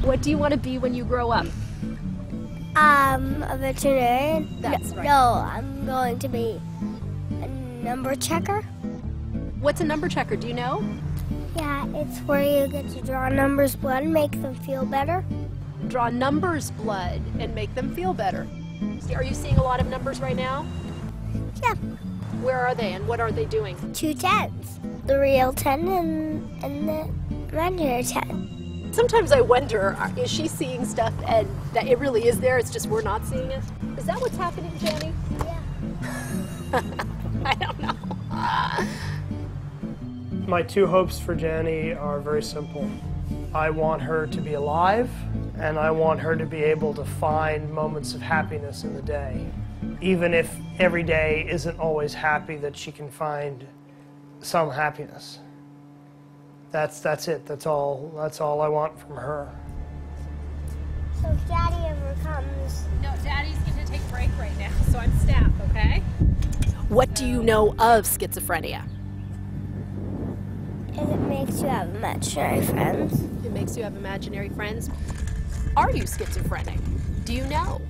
What do you want to be when you grow up? A veterinarian. That's right. No, I'm going to be a number checker. What's a number checker? Do you know? Yeah, it's where you get to draw numbers' blood and make them feel better. Draw numbers blood and make them feel better. Are you seeing a lot of numbers right now? Yeah. Where are they and what are they doing? 2 tens. The real 10 and the imaginary 10. Sometimes I wonder, is she seeing stuff and that it really is there, it's just we're not seeing it? Is that what's happening, Jenny? Yeah. I don't know. My 2 hopes for Jenny are very simple. I want her to be alive, and I want her to be able to find moments of happiness in the day. Even if every day isn't always happy, that she can find some happiness. That's it. That's all I want from her. So if Daddy ever comes... No, Daddy's going to take a break right now, so I'm staff, okay? What do you know of schizophrenia? It makes you have imaginary friends. It makes you have imaginary friends. Are you schizophrenic? Do you know?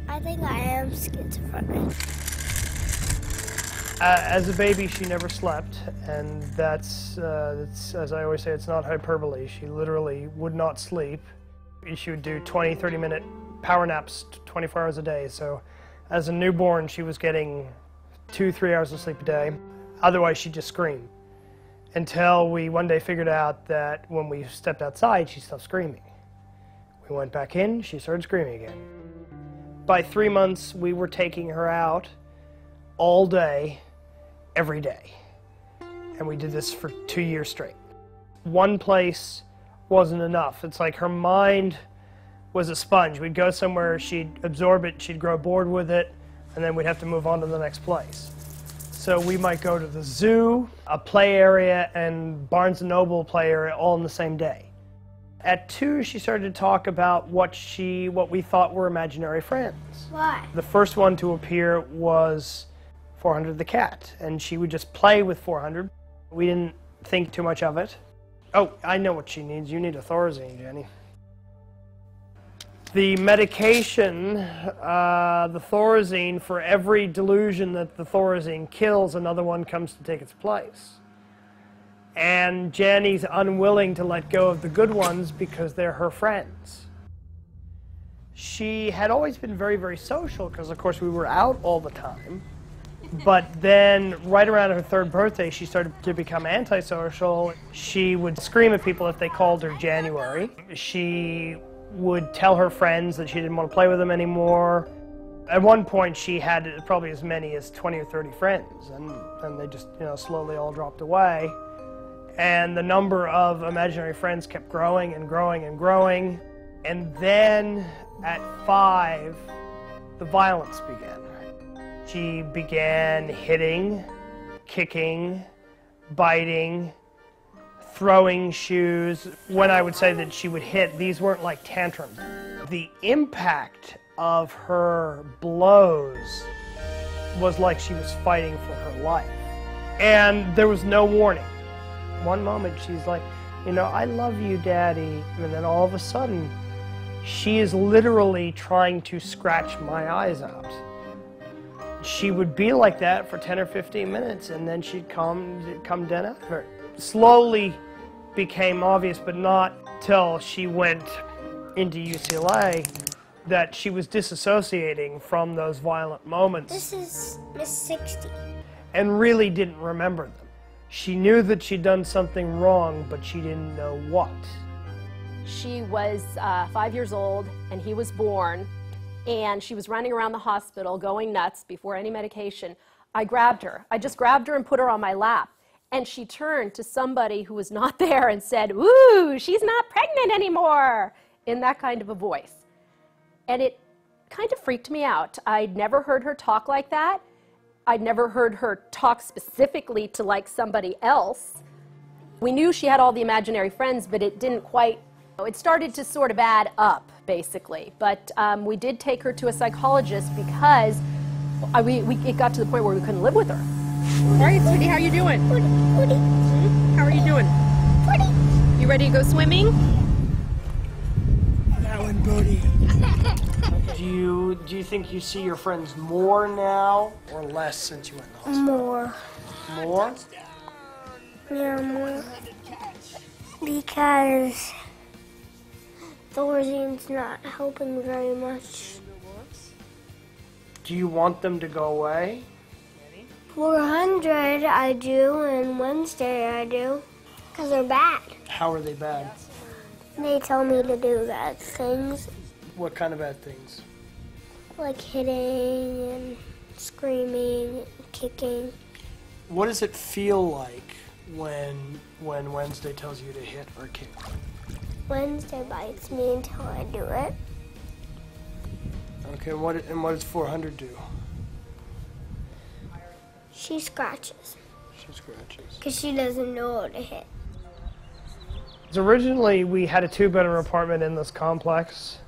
I think I am schizophrenic. As a baby, she never slept, and that's, as I always say, it's not hyperbole. She literally would not sleep. She would do 20, 30-minute power naps 24 hours a day. So as a newborn, she was getting 2-3 hours of sleep a day. Otherwise, she'd just scream. Until we one day figured out that when we stepped outside, she stopped screaming. We went back in, she started screaming again. By 3 months, we were taking her out all day, every day. And we did this for 2 years straight. One place wasn't enough. It's like her mind was a sponge. We'd go somewhere, she'd absorb it, she'd grow bored with it, and then we'd have to move on to the next place. So we might go to the zoo, a play area, and Barnes & Noble play area all in the same day. At 2, she started to talk about what we thought were imaginary friends. Why? The first one to appear was 400 the cat, and she would just play with 400. We didn't think too much of it. Oh, I know what she needs. You need a Thorazine, Jenny. The medication, the Thorazine, for every delusion that the Thorazine kills, another one comes to take its place. And Jenny's unwilling to let go of the good ones because they're her friends. She had always been very, very social because, of course, we were out all the time. But then, right around her 3rd birthday, she started to become antisocial. She would scream at people if they called her January. She would tell her friends that she didn't want to play with them anymore. At one point, she had probably as many as 20 or 30 friends, and they just, slowly all dropped away. And the number of imaginary friends kept growing and growing and growing. And then, at 5, the violence began. She began hitting, kicking, biting, throwing shoes. When I would say that she would hit, these weren't like tantrums. The impact of her blows was like she was fighting for her life. And there was no warning. One moment she's like, I love you, Daddy. And then all of a sudden, she is literally trying to scratch my eyes out. She would be like that for 10 or 15 minutes, and then she'd come dead out of her. Slowly became obvious, but not till she went into UCLA, that she was disassociating from those violent moments. This is Miss 60. And really didn't remember them. She knew that she'd done something wrong, but she didn't know what. She was 5 years old, and he was born. And she was running around the hospital going nuts before any medication. I grabbed her. I just grabbed her and put her on my lap. And she turned to somebody who was not there and said, "Ooh, she's not pregnant anymore," in that kind of a voice. And it kind of freaked me out. I'd never heard her talk like that. I'd never heard her talk specifically to like somebody else. We knew she had all the imaginary friends, but it didn't quite, it started to sort of add up, basically. But we did take her to a psychologist because it got to the point where we couldn't live with her. All right, sweetie, how you doing? Woody. How are you doing? Woody. You ready to go swimming? Buddy. Do you think you see your friends more now or less since you went to the hospital? More. More? Yeah, more. Because Thorzine's not helping very much. Do you want them to go away? 400 I do, and Wednesday I do. Because they're bad. How are they bad? They tell me to do bad things. What kind of bad things? Like hitting and screaming and kicking. What does it feel like when Wednesday tells you to hit or kick? Wednesday bites me until I do it. Okay, what does 400 do? She scratches. She scratches. Because she doesn't know how to hit. Originally, we had a 2-bedroom apartment in this complex.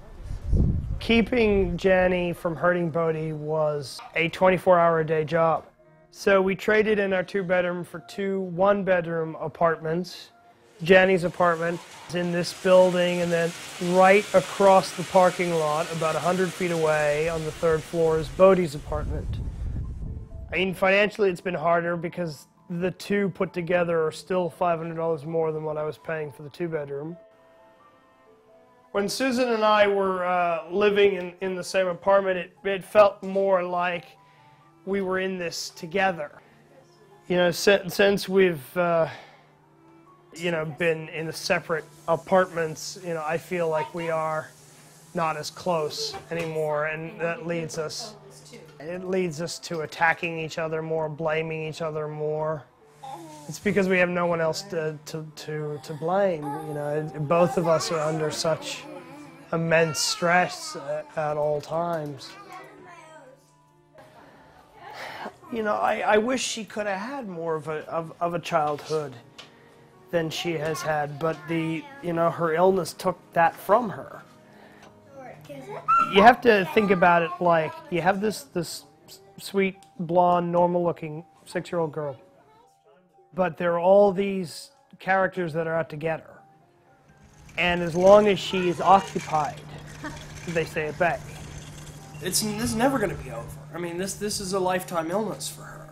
Keeping Jenny from hurting Bodhi was a 24-hour-a-day job. So we traded in our 2-bedroom for 2 1-bedroom apartments. Jenny's apartment is in this building, and then right across the parking lot, about 100 feet away on the 3rd floor, is Bodhi's apartment. I mean, financially it's been harder because the 2 put together are still $500 more than what I was paying for the 2-bedroom. When Susan and I were living in the same apartment, it felt more like we were in this together. You know, since we've you know, been in the separate apartments, you know, I feel like we are not as close anymore, and that leads us. It leads us to attacking each other more, blaming each other more. It's because we have no one else to blame. You know, both of us are under such immense stress at all times. You know, I wish she could have had more of a childhood than she has had, but you know, her illness took that from her. You have to think about it like you have this sweet, blonde, normal-looking 6-year-old girl, but there are all these characters that are out to get her. And as long as she is occupied, they stay at bay. This is never going to be over. I mean, this is a lifetime illness for her.